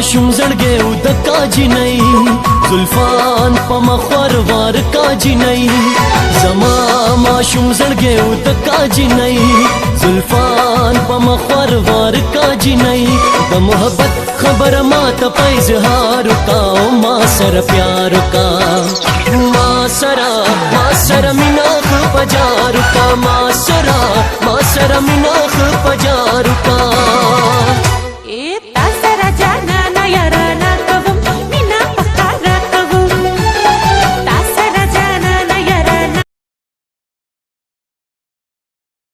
माशुम زړګي او د کاجی نه زلفان په مخور وار کاجی نه زما माशुम زړګي او د کاجی نه زلفان په مخور وار کاجی نه د محبت خبر ما ته په اظهار کا ما سره پیار کا ما سره مینا خ پجار کا ما سره مینا خ پجار کا